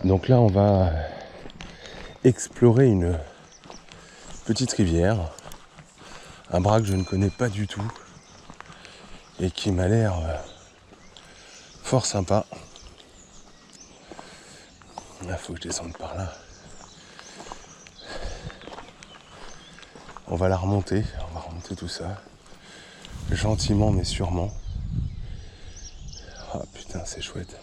Donc là on va explorer une petite rivière, un bras que je ne connais pas du tout et qui m'a l'air fort sympa. Il faut que je descende par là. On va remonter tout ça, gentiment mais sûrement. Ah putain, c'est chouette.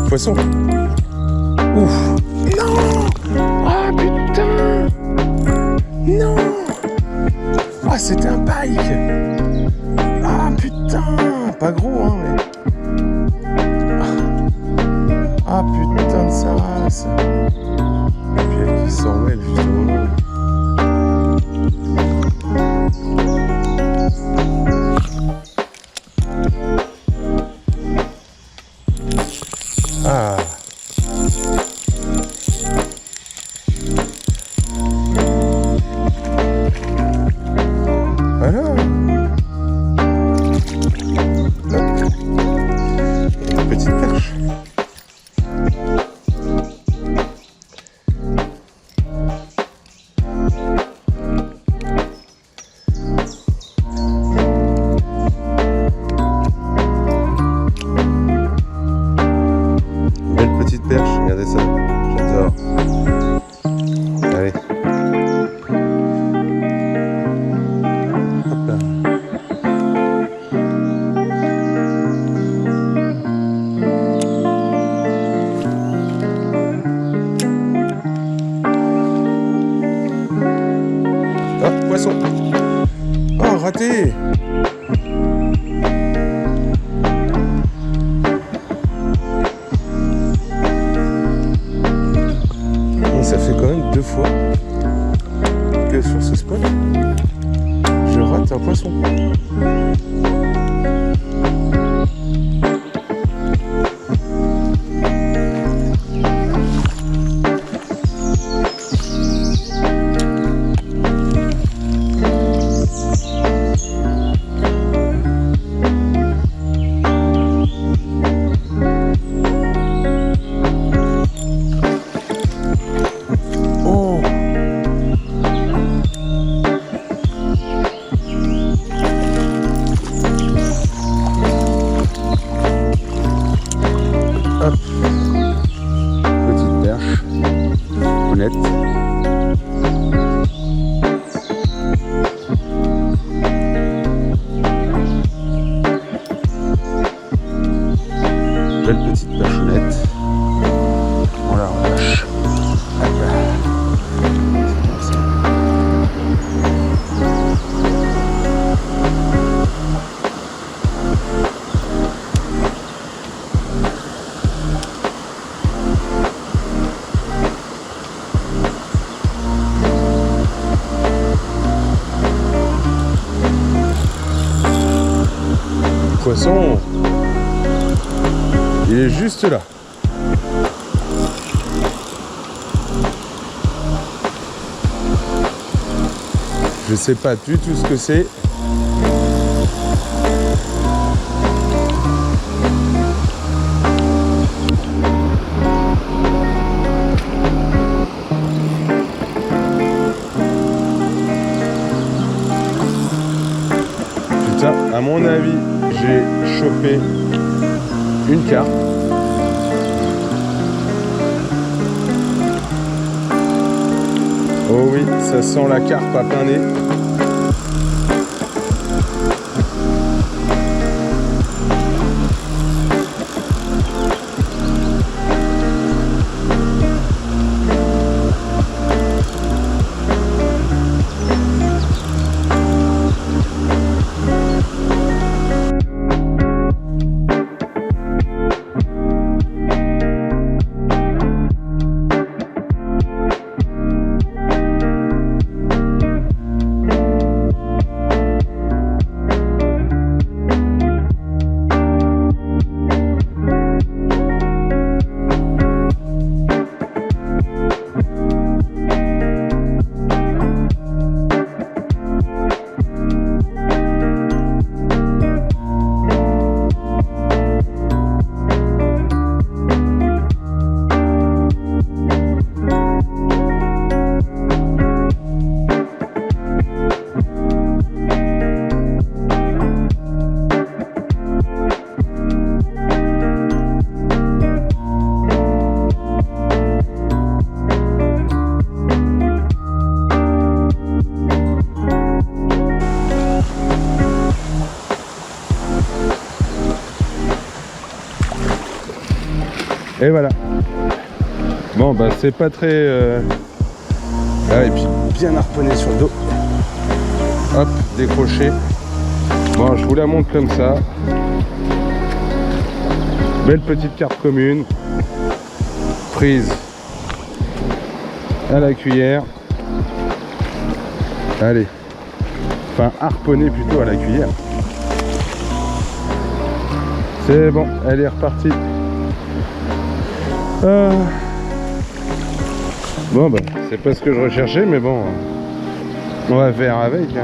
Poisson. Ouf. Non. Ah putain. Non. Ah c'était un pike. Ah putain. Pas gros hein mais. Ah putain de sa race. Et puis elle qui s'en mêle justement. Ah. Voilà. Hop. Une petite perche. poisson. Oh, raté. Et ça fait quand même 2 fois que sur ce spot, je rate un poisson. Belle petite perchonnette. On la relâche. Poisson, il est juste là. Je sais pas du tout ce que c'est. Putain, à mon avis, j'ai chopé une carpe. Oh oui, ça sent la carpe à plein nez. Et voilà. Bon bah c'est pas très... Ah, et puis bien harponné sur le dos. Hop, décroché. Bon, je vous la montre comme ça. Belle petite carpe commune. Prise à la cuillère. Allez. Enfin, harponné plutôt à la cuillère. C'est bon, elle est repartie. Bon bah c'est pas ce que je recherchais, mais bon, on va faire avec hein.